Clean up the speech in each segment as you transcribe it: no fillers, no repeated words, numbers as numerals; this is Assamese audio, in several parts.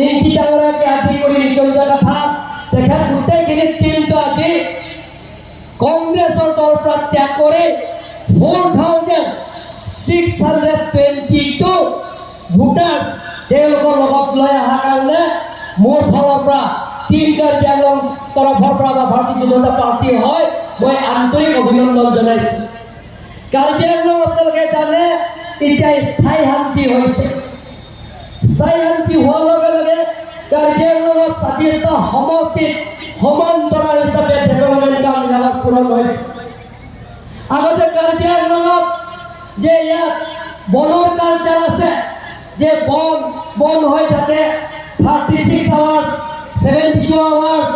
ইংকি ডাঙৰীয়াকে আদি কৰি নিকঞ্জ কথা তেখেত গোটেইখিনি টিমটো আজি কংগ্ৰেছৰ দলৰ পৰা ত্যাগ কৰি 4,622 ভোটাৰ তেওঁলোকৰ লগত লৈ অহাৰ কাৰণে মোৰ ফালৰ পৰা টিম কাৰ্বি আংলং তৰফৰ পৰা বা ভাৰতীয় জনতা পাৰ্টি হয় মই আন্তৰিক অভিনন্দন জনাইছোঁ। কাৰ্বি আংলং আপোনালোকে জানে এতিয়া স্থায়ী শান্তি হৈছে। স্থায়ী শান্তি হোৱাৰ লগে লগে কাৰ্বি আংলঙত ২৬টা সমষ্টিত সমান্তৰাল হিচাপে ডেভেলপমেণ্ট কামবিলাক পূৰণ হৈছে। আগতে কাৰ্বি আংলঙত যে ইয়াত বনৰ কালচাৰ আছে, যে বন হৈ থাকে 36 আৱাৰ্ছ 72 আৱাৰ্ছ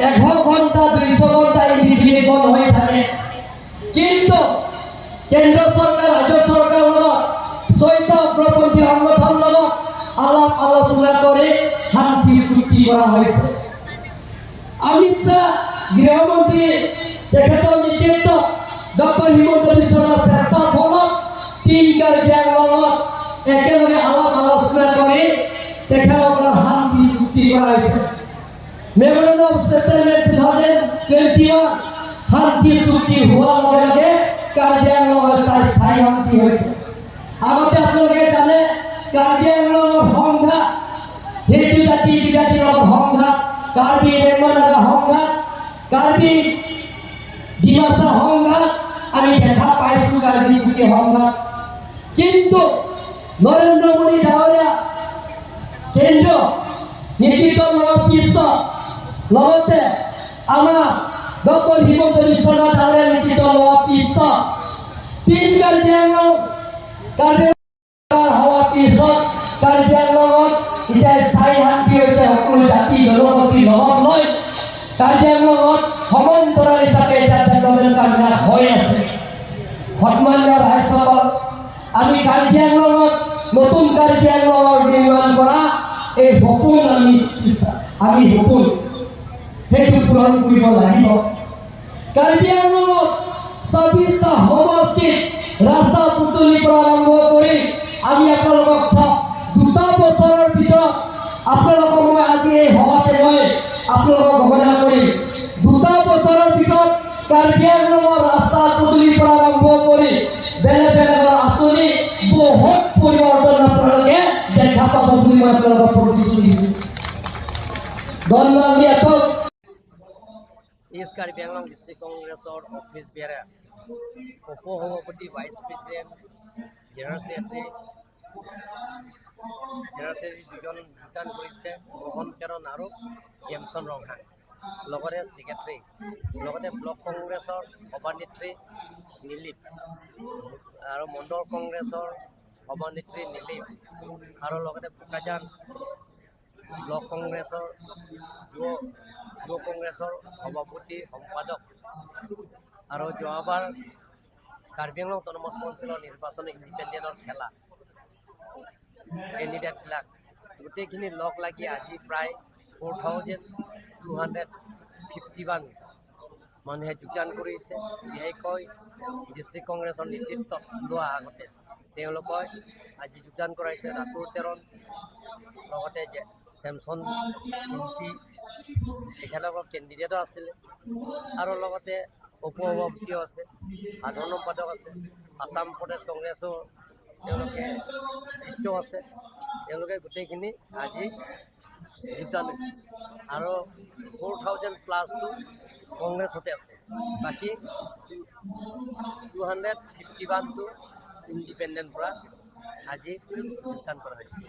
100 ঘণ্টা 200 ঘণ্টা এই পৃথিৱীত বন হৈ থাকে। কিন্তু কেন্দ্ৰ চৰকাৰ ৰাজ্য চৰকাৰৰ লগত 6টা অগ্ৰপন্থী সংগঠনৰ লগত আলাপ আলোচনা কৰি শান্তি চুক্তি কৰা হৈছে। অমিত শ্বাহ গৃহমন্ত্ৰী তেখেতৰ নেতৃত্বত ডক্টৰ হিমন্ত বিশ্ব শৰ্মাৰ চেষ্টাৰ ফলত টিম কাৰ্বি আংলঙত একেলগে আলাপ আলোচনা কৰি তেখেতসকলৰ শান্তি চুক্তি কৰা হৈছে। মেমৰেণ্ডাম অফ ছেটেলমেণ্ট 2021 শান্তি চুক্তি হোৱাৰ লগে লগে কাৰ্বি আংলঙৰ স্থায়ী শান্তি হৈছে। আগতে আপোনালোকে জানে কাৰ্বি আংলঙৰ সংঘাত, হিন্দু জাতি বিজাতিৰ লগত সংঘাত, কাৰ্বি ৰেংমাৰ সংঘাত, কাৰ্বি ডিমাচা সংঘাত আমি দেখা পাইছোঁ, কাৰ্বি কুকি সংঘাত। কিন্তু নৰেন্দ্ৰ মোদী ডাঙৰীয়া কেন্দ্ৰ নেতৃত্ব লোৱাৰ পিছত লগতে আমাৰ ডক্টৰ হিমন্ত বিশ্ব শৰ্মা ডাঙৰীয়া নেতৃত্ব লোৱাৰ পিছত টিম কাৰ্বি আংলং হোৱাৰ পিছত কাৰ্বি আংলঙত এতিয়া স্থায়ী শান্তি হৈছে। সকলো জাতি জনগোষ্ঠীৰ লগত লৈ কাৰ্বি আংলঙত সমান্তৰাল হিচাপে এতিয়া ডেভেলপমেণ্ট কামবিলাক হৈ আছে। সন্মানীয় ৰাইজসকল, আমি কাৰ্বি আংলঙত নতুন কাৰ্বি আংলঙৰ নিৰ্মাণ কৰা এই সপোন আমি সপোন সেইটো পূৰণ কৰিব লাগিব। কাৰ্বি আংলঙত ২৬টা সমষ্টিত ৰাস্তা পদূলিৰ পৰা আৰম্ভ কৰি আমি আপোনালোকক চাওঁ 2টা বছৰৰ ভিতৰত আপোনালোকক মই আজি এই সভাতে মই আপোনালোকক ঘোষণা কৰিম। 2টা বছৰৰ ভিতৰত কাৰ্বি আংলঙৰ ৰাস্তা পদূলিৰ পৰা আৰম্ভ কৰি বেলেগ বেলেগৰ আঁচনি বহুত পৰিৱৰ্তন আপোনালোকে দেখা পাব বুলি মই আপোনালোকক প্ৰতিশ্ৰুতি দিছোঁ। ধন্যবাদ। ইষ্ট কাৰ্বি আংলং ডিষ্ট্ৰিক্ট কংগ্ৰেছৰ অফিচ বেৰা উপ সভাপতি ভাইচ প্ৰেচিডেণ্ট জেনেৰেল ছেক্ৰেটাৰী দুজন যোগদান কৰিছে, মোহন কেৰণ আৰু জেমছন ৰংহা, লগতে ছেক্ৰেটাৰী, লগতে ব্লক কংগ্ৰেছৰ সভানেত্ৰী নীলিপ আৰু মণ্ডল কংগ্ৰেছৰ সভানেত্ৰী নীলিপ আৰু লগতে বোকাজান ব্লক কংগ্ৰেছৰ যুৱ কংগ্ৰেছৰ সভাপতি সম্পাদক আৰু যোৱাবাৰ কাৰ্বি আংলং অট'নমাছ কাউন্সিলৰ নিৰ্বাচনী ইণ্ডিপেণ্ডেণ্টৰ খেলা কেণ্ডিডেটবিলাক গোটেইখিনি লগ লাগি আজি প্ৰায় 4,251 মানুহে যোগদান কৰিছে। বিশেষকৈ ডিষ্ট্ৰিক্ট কংগ্ৰেছৰ নেতৃত্ব লোৱা আগতে তেওঁলোকক আজি যোগদান কৰাইছে। ৰাতুল তেৰণ, লগতে চেমছন এমপি তেখেতলোকৰ কেণ্ডিডেটো আছিলে আৰু লগতে উপ সভাপতিও আছে, সাধাৰণ সম্পাদক আছে, আসাম প্ৰদেশ কংগ্ৰেছৰ তেওঁলোকে নেতৃত্ব আছে। তেওঁলোকে গোটেইখিনি আজি যোগদান হৈছে আৰু 4,000+ কংগ্ৰেছতে আছে, বাকী 251টো ইণ্ডিপেণ্ডেণ্ট পৰা আজি যোগদান কৰা হৈছে।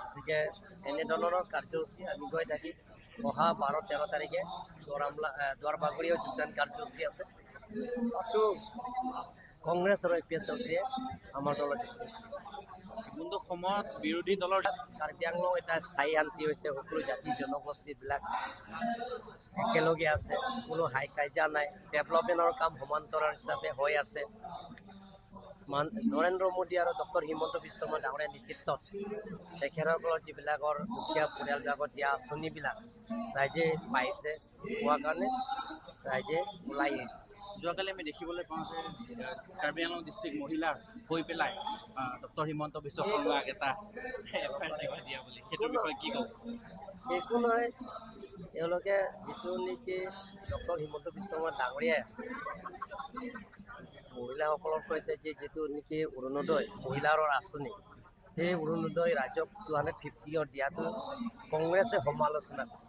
গতিকে এনেধৰণৰ কাৰ্যসূচী আমি গৈ থাকি অহা 12-13 তাৰিখে দুৱাৰবাগৰিয়াও যোগদান কাৰ্যসূচী আছে। তাতো কংগ্ৰেছ আৰু APSLCয়ে আমাৰ দলত যোনটো সময়ত বিৰোধী দলৰ কাৰ্বি আংলং এটা স্থায়ী শান্তি হৈছে। সকলো জাতি জনগোষ্ঠীবিলাক একেলগে আছে, কোনো হাই কাজিয়া নাই, ডেভেলপমেণ্টৰ কাম সমান্তৰাল হিচাপে হৈ আছে। নৰেন্দ্ৰ মোদী আৰু ডক্টৰ হিমন্ত বিশ্ব শৰ্মা ডাঙৰীয়াৰ নেতৃত্বত তেখেতসকলৰ যিবিলাকৰ দুখীয়া পৰিয়ালবিলাকত দিয়া আঁচনিবিলাক ৰাইজে পাইছে, পোৱাৰ কাৰণে ৰাইজে ওলাই আহিছে। যোৱাকালি আমি দেখিবলৈ পাওঁ যে কাৰ্বি আংলং ডিষ্ট্ৰিক্ট মহিলা হৈ পেলাই ডক্টৰ হিমন্ত বিশ্ব শৰ্মাক এটা এফআইআৰ দিয়া বুলি সেইটোৰ বিষয়ে কি ক'ব? একো নহয়, তেওঁলোকে যিটো নেকি ডক্টৰ হিমন্ত বিশ্ব শৰ্মা ডাঙৰীয়াই মহিলাসকলক কৈছে যে যিটো নেকি অৰুণোদয় মহিলাৰ আঁচনি, সেই অৰুণোদয় ৰাজ্যক 250 দিয়াটো কংগ্ৰেছে সমালোচনা কৰে।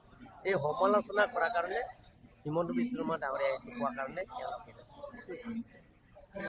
এই সমালোচনা কৰাৰ কাৰণে হিমন্ত বিশ্ব শৰ্মা ডাঙৰীয়াই এইটো কোৱাৰ কাৰণে তেওঁলোকে